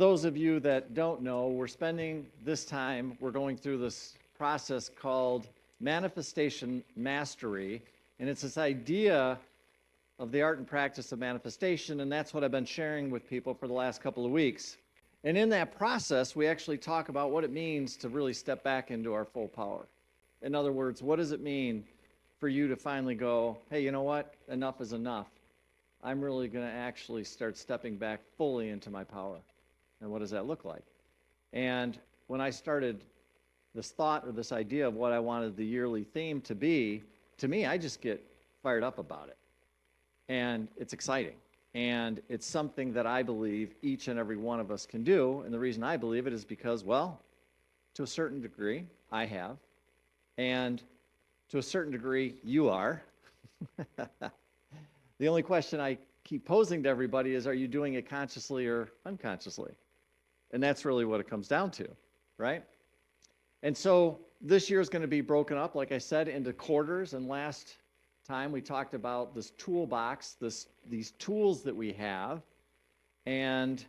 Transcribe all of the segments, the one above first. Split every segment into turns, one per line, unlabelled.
those of you that don't know, we're going through this process called manifestation mastery, and it's this idea of the art and practice of manifestation, and that's what I've been sharing with people for the last couple of weeks. And in that process, we actually talk about what it means to really step back into our full power. In other words, what does it mean for you to finally go, hey, you know what? Enough is enough. I'm really going to actually start stepping back fully into my power. And what does that look like? And when I started this thought or this idea of what I wanted the yearly theme to be, to me, I just get fired up about it. And it's exciting. And it's something that I believe each and every one of us can do. And the reason I believe it is because, well, to a certain degree, I have. And to a certain degree, you are. The only question I keep posing to everybody is, are you doing it consciously or unconsciously? And that's really what it comes down to, right? And so this year is going to be broken up, like I said, into quarters. And last time we talked about this toolbox, these tools that we have. And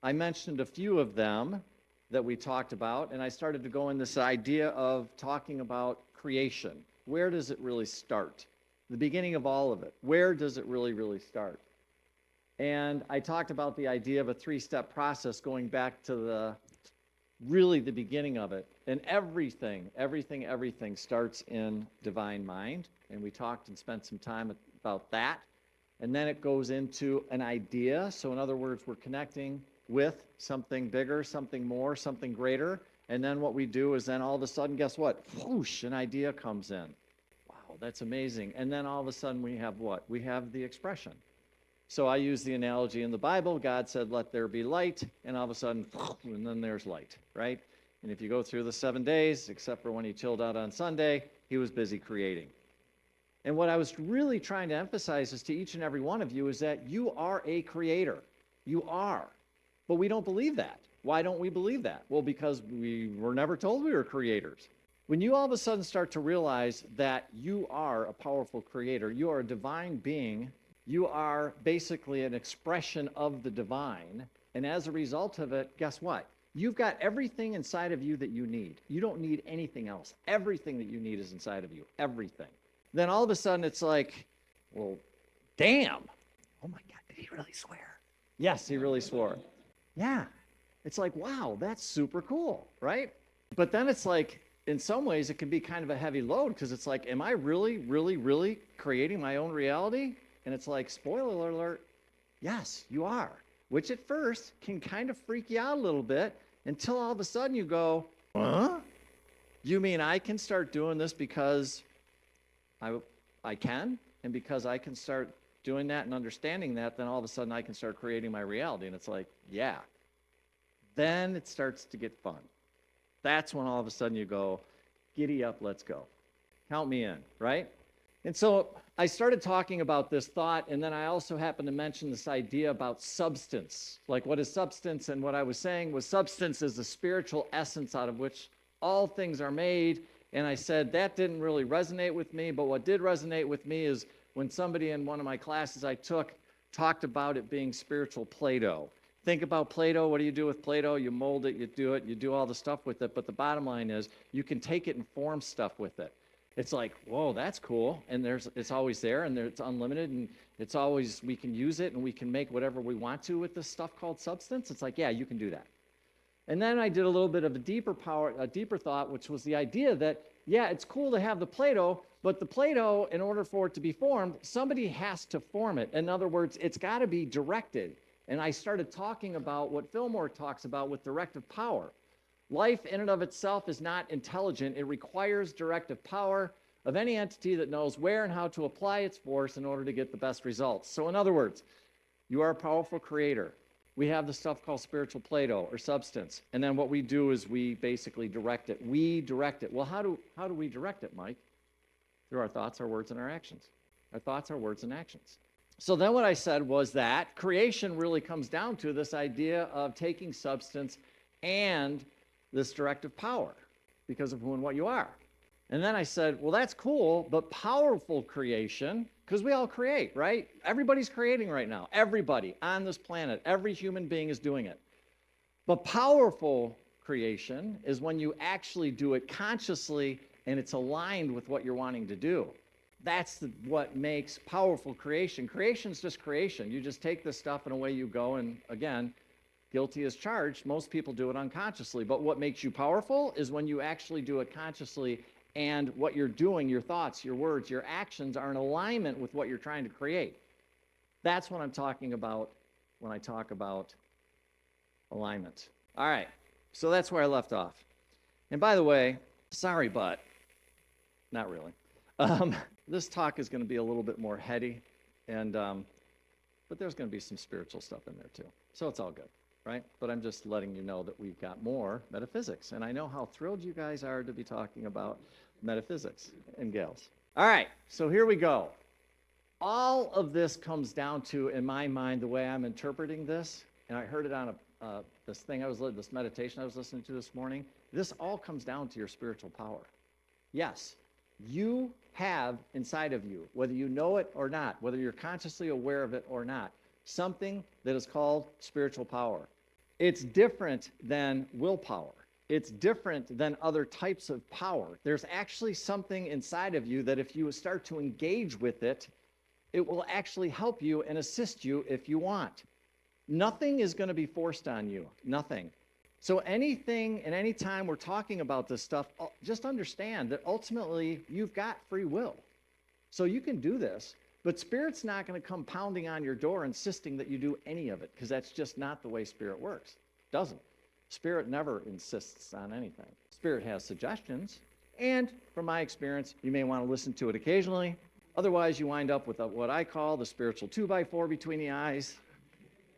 I mentioned a few of them that we talked about. And I started to go in this idea of talking about creation. Where does it really start? The beginning of all of it. Where does it really start? And I talked about the idea of a three-step process going back to the beginning of it. And everything starts in divine mind. And we talked and spent some time about that. And then it goes into an idea. So in other words, we're connecting with something bigger, something more, something greater. And then what we do is then all of a sudden, guess what? Whoosh, an idea comes in. Wow, that's amazing. And then all of a sudden we have what? We have the expression. So I use the analogy in the Bible. God said, let there be light. And all of a sudden, and then there's light, right? And if you go through the 7 days, except for when he chilled out on Sunday, he was busy creating. And what I was really trying to emphasize is to each and every one of you is that you are a creator. You are. But we don't believe that. Why don't we believe that? Well, because we were never told we were creators. When you all of a sudden start to realize that you are a powerful creator, you are a divine being, you are basically an expression of the divine, and as a result of it, guess what? You've got everything inside of you that you need. You don't need anything else. Everything that you need is inside of you. Everything. Then all of a sudden it's like, well, damn. Oh my God, did he really swear? Yes, he really swore. Yeah. It's like, wow, that's super cool, right? But then it's like, in some ways, it can be kind of a heavy load because it's like, am I really creating my own reality? And it's like, spoiler alert, yes, you are. Which at first can kind of freak you out a little bit until all of a sudden you go, huh? You mean I can start doing this because I can? And because I can start doing that and understanding that, then all of a sudden I can start creating my reality. And it's like, yeah. Then it starts to get fun. That's when all of a sudden you go, giddy up, let's go. Count me in, right? And so I started talking about this thought, and then I also happened to mention this idea about substance. Like, what is substance? And what I was saying was substance is the spiritual essence out of which all things are made. And I said that didn't really resonate with me, but what did resonate with me is when somebody in one of my classes I took talked about it being spiritual Play-Doh. Think about Play-Doh. What do you do with Play-Doh? You mold it, you do all the stuff with it. But the bottom line is you can take it and form stuff with it. It's like, whoa, that's cool. And it's always there, and it's unlimited, and it's always, we can use it, and we can make whatever we want to with this stuff called substance. It's like, yeah, you can do that. And then I did a little bit of a deeper thought, which was the idea that, yeah, it's cool to have the Play-Doh, but the Play-Doh, in order for it to be formed, somebody has to form it. In other words, it's got to be directed. And I started talking about what Fillmore talks about with directive power. Life in and of itself is not intelligent. It requires directive power of any entity that knows where and how to apply its force in order to get the best results. So in other words, you are a powerful creator. We have the stuff called spiritual Play-Doh or substance. And then what we do is we basically direct it. We direct it. Well, how do we direct it, Mike? Through our thoughts, our words, and our actions. Our thoughts, our words, and actions. So then what I said was that creation really comes down to this idea of taking substance and this directive power because of who and what you are. And then I said, well, that's cool, but powerful creation, because we all create, right? Everybody's creating right now. Everybody on this planet, every human being is doing it. But powerful creation is when you actually do it consciously and it's aligned with what you're wanting to do. That's what makes powerful creation. Creation's just creation. You just take this stuff and away you go. And again, guilty as charged. Most people do it unconsciously. But what makes you powerful is when you actually do it consciously and what you're doing, your thoughts, your words, your actions are in alignment with what you're trying to create. That's what I'm talking about when I talk about alignment. All right, so that's where I left off. And by the way, sorry, but not really. This talk is going to be a little bit more heady, and but there's going to be some spiritual stuff in there too. So it's all good, right? But I'm just letting you know that we've got more metaphysics, and I know how thrilled you guys are to be talking about metaphysics and gals. All right, so here we go. All of this comes down to, in my mind, the way I'm interpreting this, and I heard it on this meditation I was listening to this morning. This all comes down to your spiritual power. Yes, you have inside of you, whether you know it or not, whether you're consciously aware of it or not, something that is called spiritual power. It's different than willpower. It's different than other types of power. There's actually something inside of you that if you start to engage with it, it will actually help you and assist you if you want. Nothing is going to be forced on you. Nothing. So anything and any time we're talking about this stuff, just understand that ultimately you've got free will. So you can do this, but Spirit's not going to come pounding on your door insisting that you do any of it, because that's just not the way Spirit works. It doesn't. Spirit never insists on anything. Spirit has suggestions, and from my experience, you may want to listen to it occasionally. Otherwise, you wind up with what I call the spiritual 2x4 between the eyes.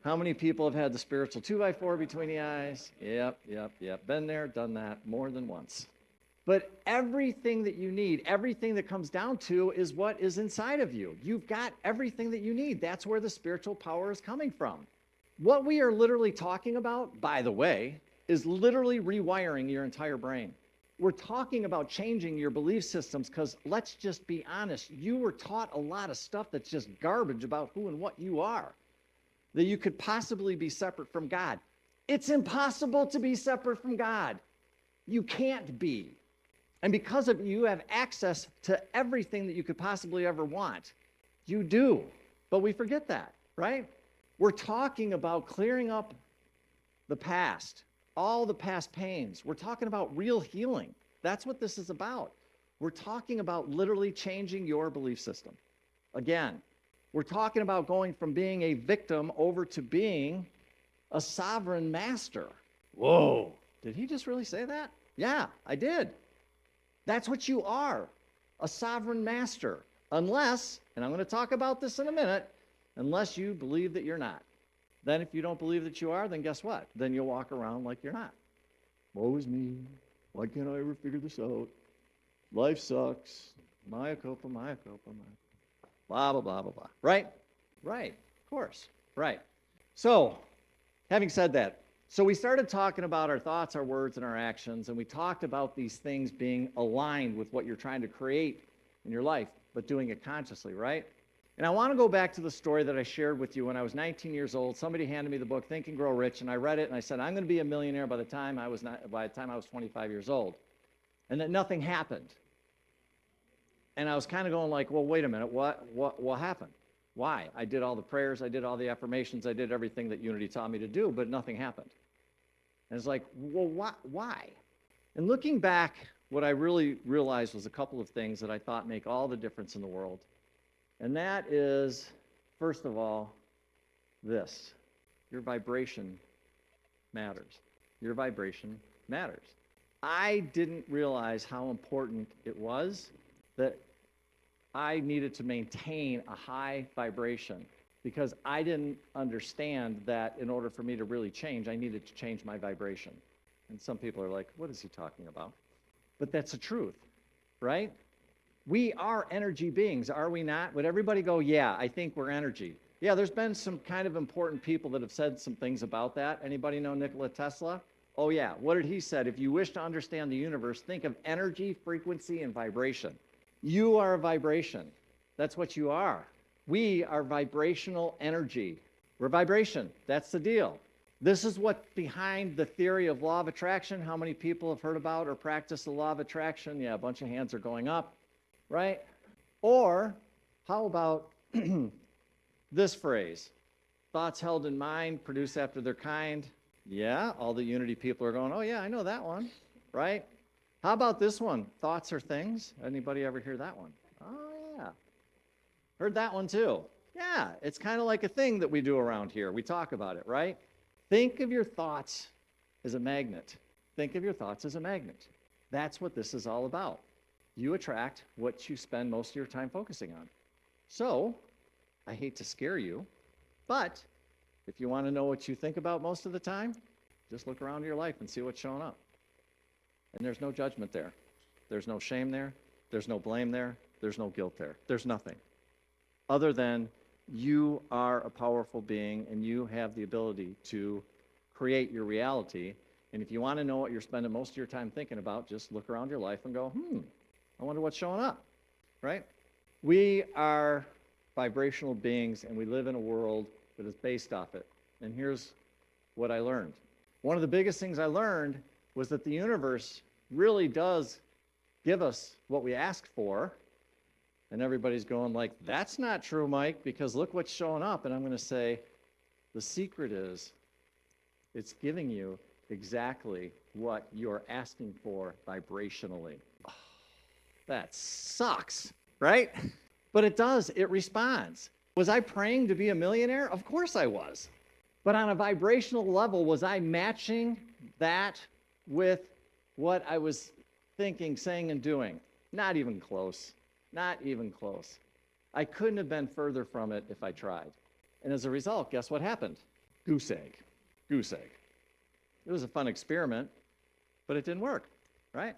How many people have had the spiritual 2x4 between the eyes? Yep. Been there, done that more than once. But everything that you need, everything that comes down to is what is inside of you. You've got everything that you need. That's where the spiritual power is coming from. What we are literally talking about, by the way, is literally rewiring your entire brain. We're talking about changing your belief systems because let's just be honest, you were taught a lot of stuff that's just garbage about who and what you are. That you could possibly be separate from God. It's impossible to be separate from God. You can't be. And because of you have access to everything that you could possibly ever want. You do. But we forget that, right? We're talking about clearing up the past, all the past pains. We're talking about real healing. That's what this is about. We're talking about literally changing your belief system. Again, we're talking about going from being a victim over to being a sovereign master. Whoa. Did he just really say that? Yeah, I did. That's what you are, a sovereign master. Unless, and I'm going to talk about this in a minute, unless you believe that you're not. Then if you don't believe that you are, then guess what? Then you'll walk around like you're not. Woe is me. Why can't I ever figure this out? Life sucks. Maya culpa, maya culpa, maya. Blah, blah, blah, blah, blah. Right? Right. Of course. Right. So, having said that, so we started talking about our thoughts, our words, and our actions, and we talked about these things being aligned with what you're trying to create in your life, but doing it consciously, right? And I want to go back to the story that I shared with you when I was 19 years old. Somebody handed me the book, Think and Grow Rich, and I read it, and I said, I'm going to be a millionaire by the time I was 25 years old. And that nothing happened. And I was kind of going like, well, wait a minute, what happened? Why? I did all the prayers, I did all the affirmations, I did everything that Unity taught me to do, but nothing happened. And it's like, well, why? And looking back, what I really realized was a couple of things that I thought make all the difference in the world. And that is, first of all, this. Your vibration matters. Your vibration matters. I didn't realize how important it was that I needed to maintain a high vibration because I didn't understand that in order for me to really change, I needed to change my vibration. And some people are like, what is he talking about? But that's the truth, right? We are energy beings, are we not? Would everybody go, yeah, I think we're energy? Yeah, there's been some kind of important people that have said some things about that. Anybody know Nikola Tesla? Oh yeah, what did he said? If you wish to understand the universe, think of energy, frequency, and vibration. You are a vibration. That's what you are. We are vibrational energy. We're vibration. That's the deal. This is what behind the theory of law of attraction. How many people have heard about or practiced the law of attraction? Yeah, a bunch of hands are going up, right? Or how about this phrase? Thoughts held in mind, produce after their kind. Yeah, all the unity people are going, oh yeah, I know that one, right? How about this one? Thoughts are things. Anybody ever hear that one? Oh yeah. Heard that one too. Yeah, it's kind of like a thing that we do around here. We talk about it, right? Think of your thoughts as a magnet. Think of your thoughts as a magnet. That's what this is all about. You attract what you spend most of your time focusing on. So, I hate to scare you, but if you want to know what you think about most of the time, just look around your life and see what's showing up. And there's no judgment there. There's no shame there. There's no blame there. There's no guilt there. There's nothing. Other than you are a powerful being and you have the ability to create your reality. And if you want to know what you're spending most of your time thinking about, just look around your life and go, I wonder what's showing up, right? We are vibrational beings and we live in a world that is based off it. And here's what I learned. One of the biggest things I learned was that the universe really does give us what we ask for. And everybody's going like, that's not true, Mike, because look what's showing up. And I'm going to say, the secret is it's giving you exactly what you're asking for vibrationally. Oh, that sucks, right? But it does. It responds. Was I praying to be a millionaire? Of course I was. But on a vibrational level, was I matching that with what I was thinking, saying, and doing? Not even close. Not even close. I couldn't have been further from it if I tried. And as a result, guess what happened? Goose egg. Goose egg. It was a fun experiment, but it didn't work, right?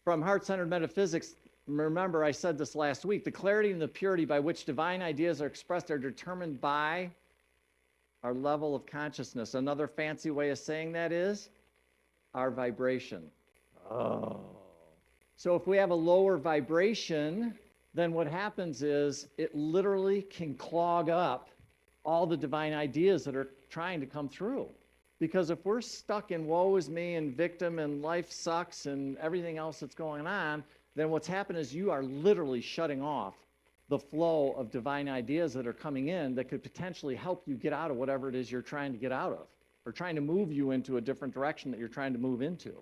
From Heart-Centered Metaphysics, remember I said this last week, the clarity and the purity by which divine ideas are expressed are determined by our level of consciousness. Another fancy way of saying that is our vibration. Oh. So if we have a lower vibration, then what happens is it literally can clog up all the divine ideas that are trying to come through. Because if we're stuck in woe is me and victim and life sucks and everything else that's going on, then what's happened is you are literally shutting off the flow of divine ideas that are coming in that could potentially help you get out of whatever it is you're trying to get out of, or trying to move you into a different direction that you're trying to move into.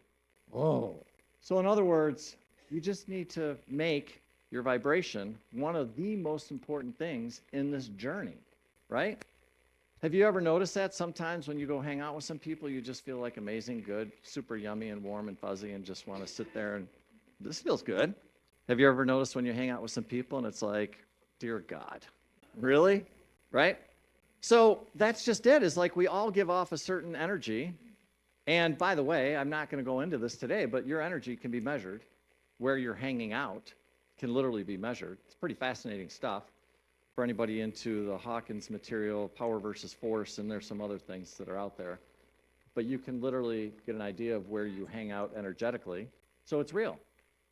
Oh. So in other words, you just need to make your vibration one of the most important things in this journey, right? Have you ever noticed that sometimes when you go hang out with some people, you just feel like amazing, good, super yummy and warm and fuzzy and just want to sit there and this feels good? Have you ever noticed when you hang out with some people and it's like, dear God, really? Right? So that's just it. It's like we all give off a certain energy. And by the way, I'm not going to go into this today, but your energy can be measured. Where you're hanging out can literally be measured. It's pretty fascinating stuff for anybody into the Hawkins material, power versus force, and there's some other things that are out there. But you can literally get an idea of where you hang out energetically. So it's real,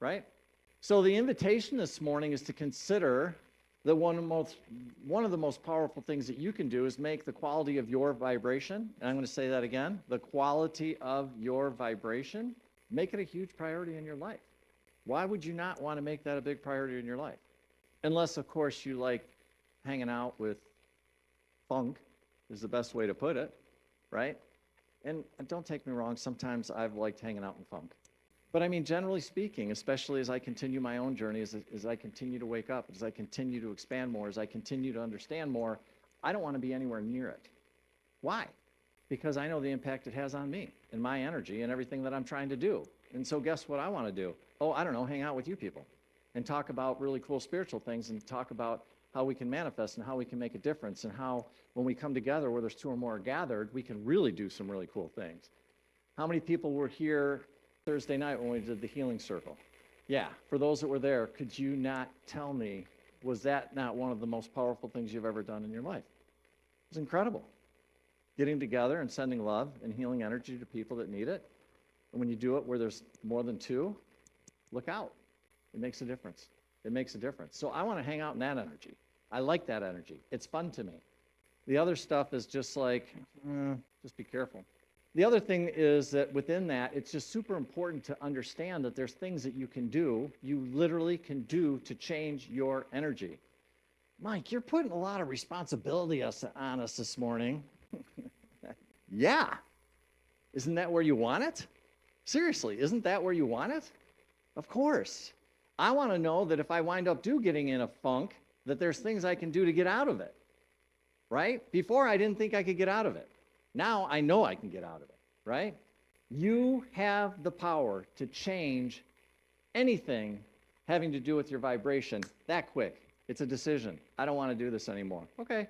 right? So the invitation this morning is to consider that one of the most powerful things that you can do is make the quality of your vibration, and I'm going to say that again, the quality of your vibration, make it a huge priority in your life. Why would you not want to make that a big priority in your life? Unless, of course, you like hanging out with funk, is the best way to put it, right? And don't take me wrong, sometimes I've liked hanging out in funk. But I mean, generally speaking, especially as I continue my own journey, as I continue to wake up, as I continue to expand more, as I continue to understand more, I don't want to be anywhere near it. Why? Because I know the impact it has on me and my energy and everything that I'm trying to do. And so guess what I want to do? Oh, I don't know, hang out with you people and talk about really cool spiritual things and talk about how we can manifest and how we can make a difference and how when we come together where there's two or more gathered, we can really do some really cool things. How many people were here Thursday night when we did the healing circle? Yeah, for those that were there, could you not tell me, was that not one of the most powerful things you've ever done in your life? It was incredible. Getting together and sending love and healing energy to people that need it. And when you do it where there's more than two, look out. It makes a difference. It makes a difference. So I want to hang out in that energy. I like that energy. It's fun to me. The other stuff is just like, just be careful. The other thing is that within that, it's just super important to understand that there's things that you can do, you literally can do to change your energy. Mike, you're putting a lot of responsibility on us this morning. Yeah. Isn't that where you want it? Seriously, isn't that where you want it? Of course. I want to know that if I wind up getting in a funk, that there's things I can do to get out of it. Right? Before, I didn't think I could get out of it. Now I know I can get out of it, right? You have the power to change anything having to do with your vibration that quick. It's a decision. I don't want to do this anymore. Okay.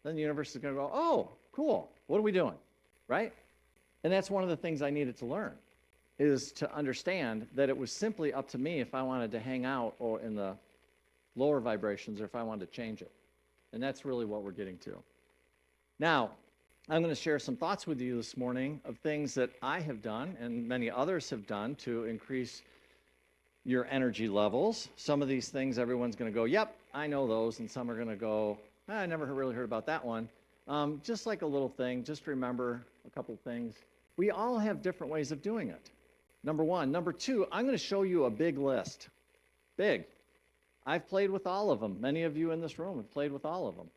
Then the universe is going to go, oh, cool. What are we doing? Right? And that's one of the things I needed to learn, is to understand that it was simply up to me if I wanted to hang out or in the lower vibrations or if I wanted to change it. And that's really what we're getting to. Now, I'm going to share some thoughts with you this morning of things that I have done and many others have done to increase your energy levels. Some of these things, everyone's going to go, yep, I know those. And some are going to go, I never really heard about that one. Just like a little thing, just remember a couple things. We all have different ways of doing it. Number one. Number two, I'm going to show you a big list. Big. I've played with all of them. Many of you in this room have played with all of them.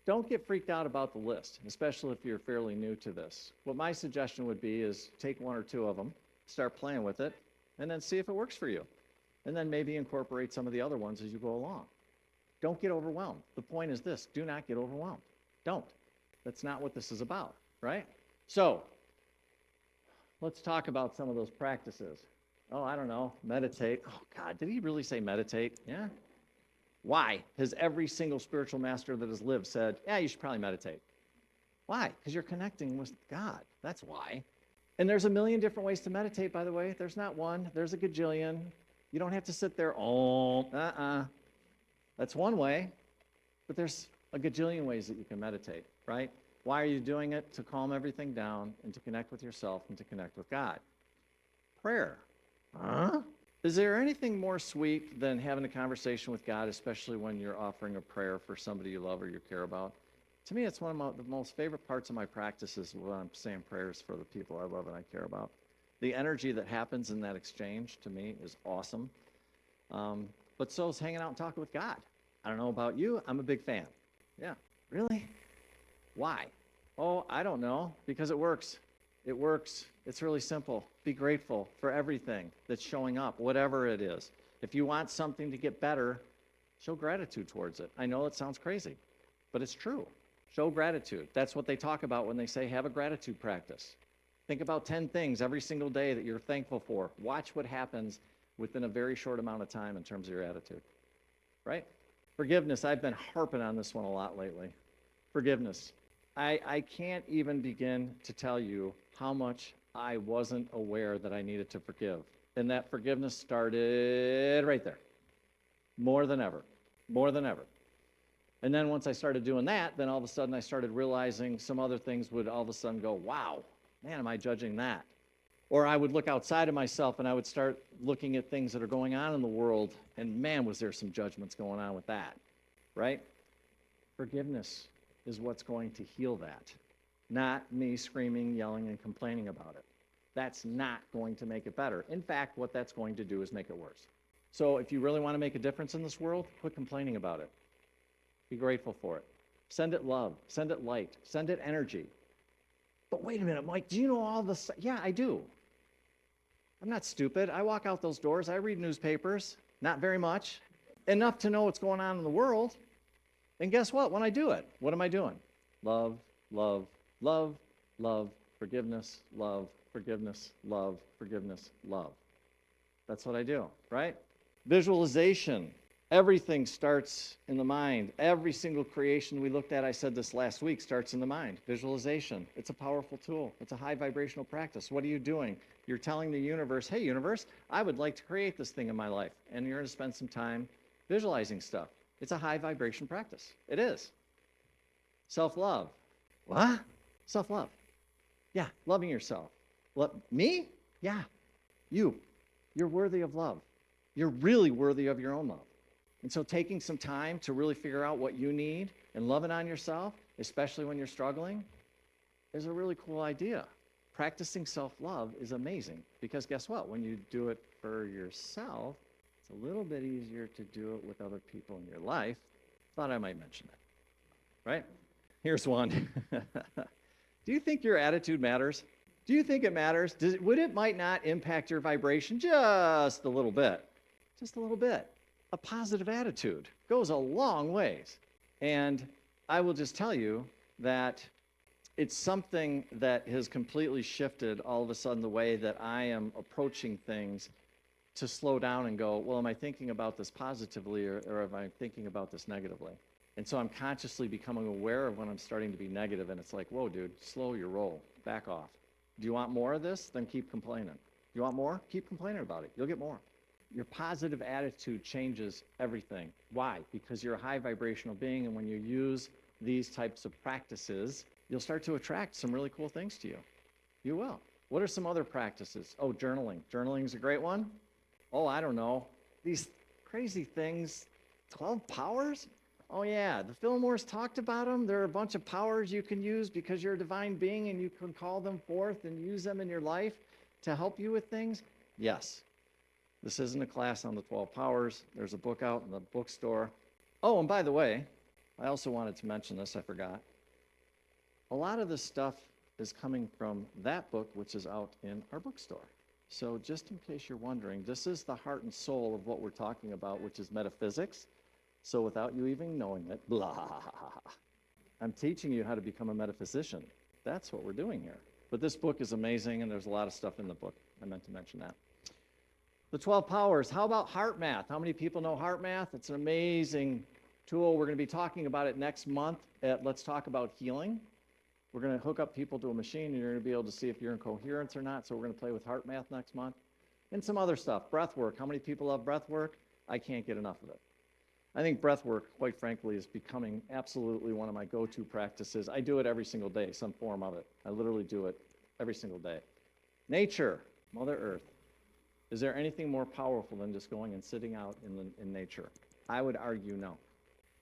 Don't get freaked out about the list, especially if you're fairly new to this. What my suggestion would be is take one or two of them, start playing with it, and then see if it works for you. And then maybe incorporate some of the other ones as you go along. Don't get overwhelmed. The point is this: do not get overwhelmed. Don't. That's not what this is about, right? So, let's talk about some of those practices. Oh, I don't know, meditate. Oh, God, did he really say meditate? Yeah. Why has every single spiritual master that has lived said, yeah, you should probably meditate? Why? Because you're connecting with God. That's why. And there's a million different ways to meditate, by the way. There's not one. There's a gajillion. You don't have to sit there, That's one way. But there's a gajillion ways that you can meditate, right? Why are you doing it? To calm everything down and to connect with yourself and to connect with God. Prayer. Is there anything more sweet than having a conversation with God, especially when you're offering a prayer for somebody you love or you care about? To me, it's one of the most favorite parts of my practice is when I'm saying prayers for the people I love and I care about. The energy that happens in that exchange, to me, is awesome. But so is hanging out and talking with God. I don't know about you. I'm a big fan. Yeah. Really? Why? Oh, I don't know. Because it works. It works. It's really simple. Be grateful for everything that's showing up, whatever it is. If you want something to get better, show gratitude towards it. I know it sounds crazy, but it's true. Show gratitude. That's what they talk about when they say have a gratitude practice. Think about 10 things every single day that you're thankful for. Watch what happens within a very short amount of time in terms of your attitude, right? Forgiveness. I've been harping on this one a lot lately. Forgiveness. I can't even begin to tell you how much I wasn't aware that I needed to forgive. And that forgiveness started right there. More than ever. More than ever. And then once I started doing that, then all of a sudden I started realizing some other things would all of a sudden go, wow, man, am I judging that? Or I would look outside of myself and I would start looking at things that are going on in the world, and man, was there some judgments going on with that, right? Forgiveness is what's going to heal that, not me screaming, yelling, and complaining about it. That's not going to make it better. In fact, what that's going to do is make it worse. So if you really want to make a difference in this world, quit complaining about it. Be grateful for it. Send it love. Send it light. Send it energy. But wait a minute, Mike, do you know all this? Yeah, I do. I'm not stupid. I walk out those doors. I read newspapers. Not very much. Enough to know what's going on in the world. And guess what? When I do it, what am I doing? Love, love, love, love, forgiveness, love, forgiveness, love, forgiveness, love. That's what I do, right? Visualization. Everything starts in the mind. Every single creation we looked at, I said this last week, starts in the mind. Visualization. It's a powerful tool. It's a high vibrational practice. What are you doing? You're telling the universe, hey, universe, I would like to create this thing in my life. And you're going to spend some time visualizing stuff. It's a high vibration practice. It is. Self-love. What? Self-love. Yeah, loving yourself. Me? Yeah. You. You're worthy of love. You're really worthy of your own love. And so taking some time to really figure out what you need and loving on yourself especially when you're struggling, is a really cool idea. Practicing self-love is amazing because guess what? When you do it for yourself, it's a little bit easier to do it with other people in your life. Thought I might mention that, right? Here's one. Do you think your attitude matters? Do you think it matters? Would it might not impact your vibration just a little bit? Just a little bit. A positive attitude goes a long ways. And I will just tell you that it's something that has completely shifted all of a sudden the way that I am approaching things to slow down and go, well, am I thinking about this positively or am I thinking about this negatively? And so I'm consciously becoming aware of when I'm starting to be negative, and it's like, whoa, dude, slow your roll, back off. Do you want more of this? Then keep complaining. You want more? Keep complaining about it. You'll get more. Your positive attitude changes everything. Why? Because you're a high vibrational being, and when you use these types of practices, you'll start to attract some really cool things to you. You will. What are some other practices? Oh, journaling. Journaling is a great one. Oh, I don't know. These crazy things, 12 powers? Oh, yeah. The Fillmores talked about them. There are a bunch of powers you can use because you're a divine being and you can call them forth and use them in your life to help you with things. Yes. This isn't a class on the 12 powers. There's a book out in the bookstore. Oh, and by the way, I also wanted to mention this. I forgot. A lot of this stuff is coming from that book, which is out in our bookstore. So just in case you're wondering, this is the heart and soul of what we're talking about, which is metaphysics. So without you even knowing it, blah, I'm teaching you how to become a metaphysician. That's what we're doing here. But this book is amazing, and there's a lot of stuff in the book. I meant to mention that. The 12 powers. How about heart math? How many people know heart math? It's an amazing tool. We're going to be talking about it next month at Let's Talk About Healing. We're going to hook up people to a machine, and you're going to be able to see if you're in coherence or not. So we're going to play with heart math next month. And some other stuff. Breath work. How many people love breath work? I can't get enough of it. I think breath work, quite frankly, is becoming absolutely one of my go-to practices. I do it every single day, some form of it. I literally do it every single day. Nature, Mother Earth. Is there anything more powerful than just going and sitting out in nature? I would argue no.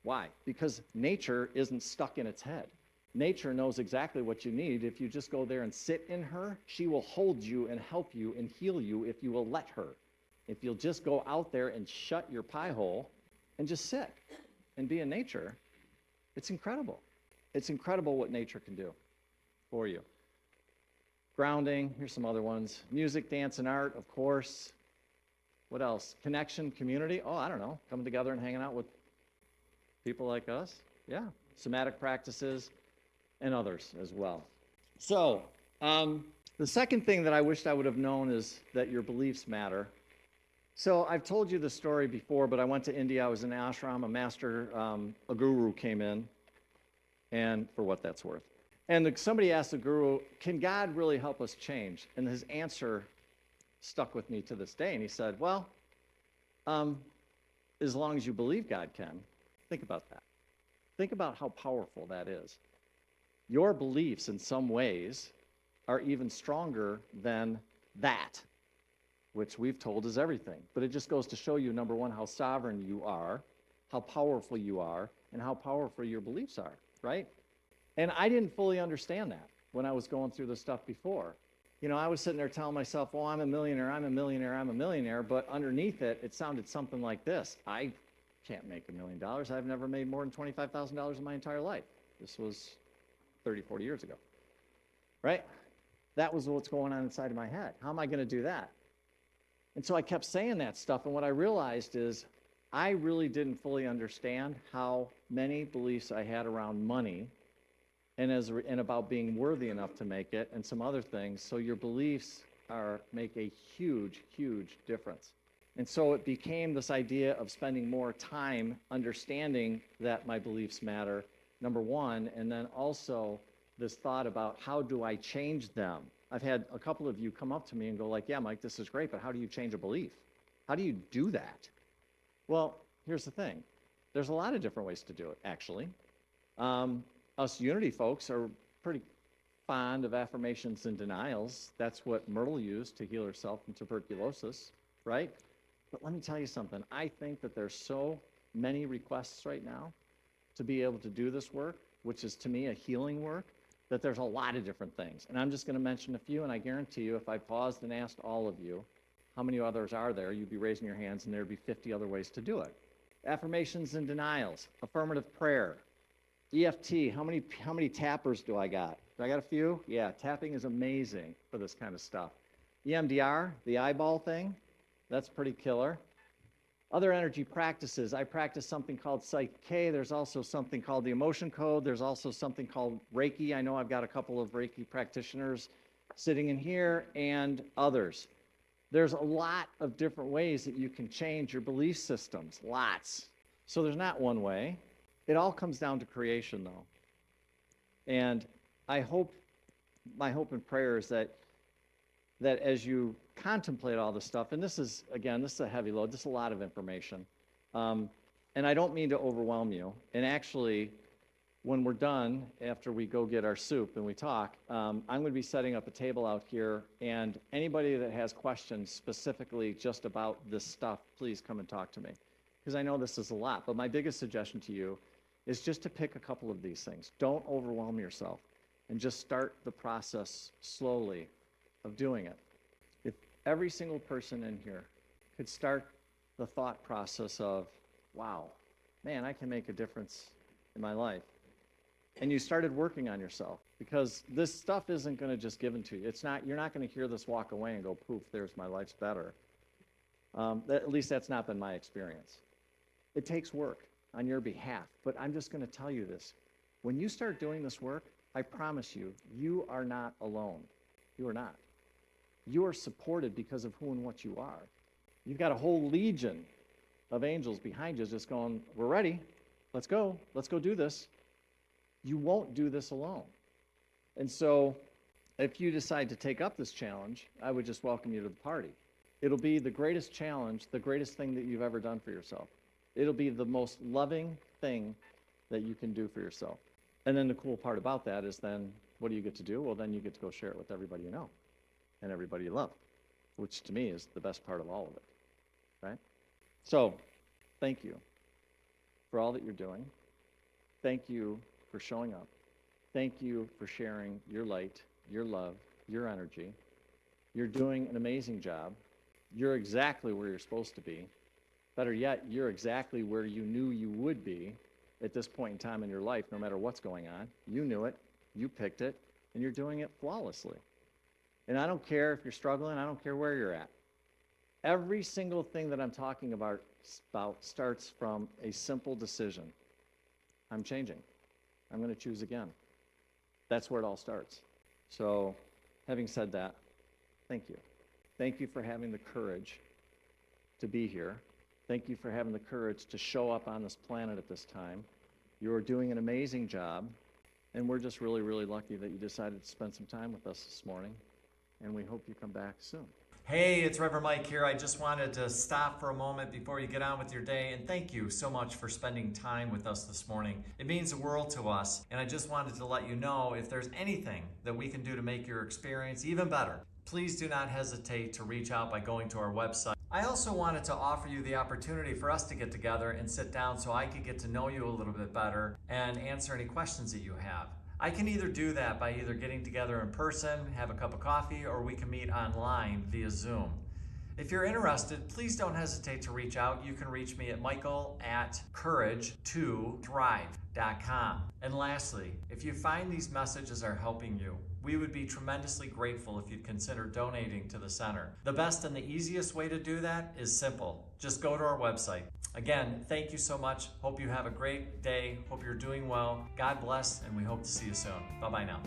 Why? Because nature isn't stuck in its head. Nature knows exactly what you need. If you just go there and sit in her, she will hold you and help you and heal you if you will let her. If you'll just go out there and shut your pie hole and just sit and be in nature, it's incredible. It's incredible what nature can do for you. Grounding, here's some other ones. Music, dance, and art, of course. What else? Connection, community. Oh, I don't know. Coming together and hanging out with people like us. Yeah. Somatic practices and others as well. So, the second thing that I wished I would have known is that your beliefs matter. So I've told you the story before, but I went to India. I was in ashram. A master, a guru came in, and for what that's worth. And somebody asked the guru, can God really help us change? And his answer stuck with me to this day. And he said, well, as long as you believe God can. Think about that. Think about how powerful that is. Your beliefs in some ways are even stronger than that, which we've told is everything. But it just goes to show you, number one, how sovereign you are, how powerful you are, and how powerful your beliefs are, right? And I didn't fully understand that when I was going through this stuff before. You know, I was sitting there telling myself, oh, I'm a millionaire, I'm a millionaire, I'm a millionaire, but underneath it, it sounded something like this. I can't make $1 million. I've never made more than $25,000 in my entire life. This was 30, 40 years ago, right? That was what's going on inside of my head. How am I going to do that? And so I kept saying that stuff, and what I realized is I really didn't fully understand how many beliefs I had around money and about being worthy enough to make it and some other things. So your beliefs make a huge, huge difference. And so it became this idea of spending more time understanding that my beliefs matter, number one, and then also this thought about how do I change them? I've had a couple of you come up to me and go like, yeah, Mike, this is great, but how do you change a belief? How do you do that? Well, here's the thing. There's a lot of different ways to do it, actually. Us Unity folks are pretty fond of affirmations and denials. That's what Myrtle used to heal herself from tuberculosis, right? But let me tell you something. I think that there's so many requests right now to be able to do this work which is to me a healing work, that there's a lot of different things. And I'm just going to mention a few, and I guarantee you if I paused and asked all of you, how many others are there, you'd be raising your hands and there'd be 50 other ways to do it. Affirmations and denials, affirmative prayer, EFT, how many tappers do I got? Do I got a few? Yeah, tapping is amazing for this kind of stuff. EMDR, the eyeball thing, that's pretty killer. Other energy practices, I practice something called Psych-K. There's also something called the Emotion Code. There's also something called Reiki. I know I've got a couple of Reiki practitioners sitting in here and others. There's a lot of different ways that you can change your belief systems, lots. So there's not one way. It all comes down to creation, though. And my hope and prayer is that as you contemplate all this stuff, and this is a heavy load, this is a lot of information. And I don't mean to overwhelm you. And actually, when we're done, after we go get our soup and we talk, I'm going to be setting up a table out here, and anybody that has questions specifically just about this stuff, please come and talk to me. Because I know this is a lot, but my biggest suggestion to you is just to pick a couple of these things. Don't overwhelm yourself, and just start the process slowly of doing it. If every single person in here could start the thought process of, wow, man, I can make a difference in my life, and you started working on yourself, because this stuff isn't going to just given to you. You're not going to hear this walk away and go, poof, there's my life's better. At least that's not been my experience. It takes work on your behalf, but I'm just going to tell you this. When you start doing this work, I promise you, you are not alone. You are not. You are supported because of who and what you are. You've got a whole legion of angels behind you just going, we're ready. Let's go do this. You won't do this alone. And so if you decide to take up this challenge, I would just welcome you to the party. It'll be the greatest challenge, the greatest thing that you've ever done for yourself. It'll be the most loving thing that you can do for yourself. And then the cool part about that is then what do you get to do? Well, then you get to go share it with everybody you know and everybody you love, which to me is the best part of all of it, right? So thank you for all that you're doing. Thank you for showing up. Thank you for sharing your light, your love, your energy. You're doing an amazing job. You're exactly where you're supposed to be. Better yet, you're exactly where you knew you would be at this point in time in your life, no matter what's going on. You knew it, you picked it, and you're doing it flawlessly. And I don't care if you're struggling, I don't care where you're at. Every single thing that I'm talking about starts from a simple decision. I'm changing. I'm going to choose again. That's where it all starts. So, having said that, thank you. Thank you for having the courage to be here. Thank you for having the courage to show up on this planet at this time. You are doing an amazing job, and we're just really, really lucky that you decided to spend some time with us this morning, and we hope you come back soon.
Hey, it's Reverend Mike here. I just wanted to stop for a moment before you get on with your day, and thank you so much for spending time with us this morning. It means the world to us, and I just wanted to let you know if there's anything that we can do to make your experience even better, please do not hesitate to reach out by going to our website. I also wanted to offer you the opportunity for us to get together and sit down so I could get to know you a little bit better and answer any questions that you have. I can either do that by either getting together in person, have a cup of coffee, or we can meet online via Zoom. If you're interested, please don't hesitate to reach out. You can reach me at michael@courage2thrive.com. And lastly, if you find these messages are helping you, we would be tremendously grateful if you'd consider donating to the center. The best and the easiest way to do that is simple. Just go to our website. Again, thank you so much. Hope you have a great day. Hope you're doing well. God bless, and we hope to see you soon. Bye-bye now.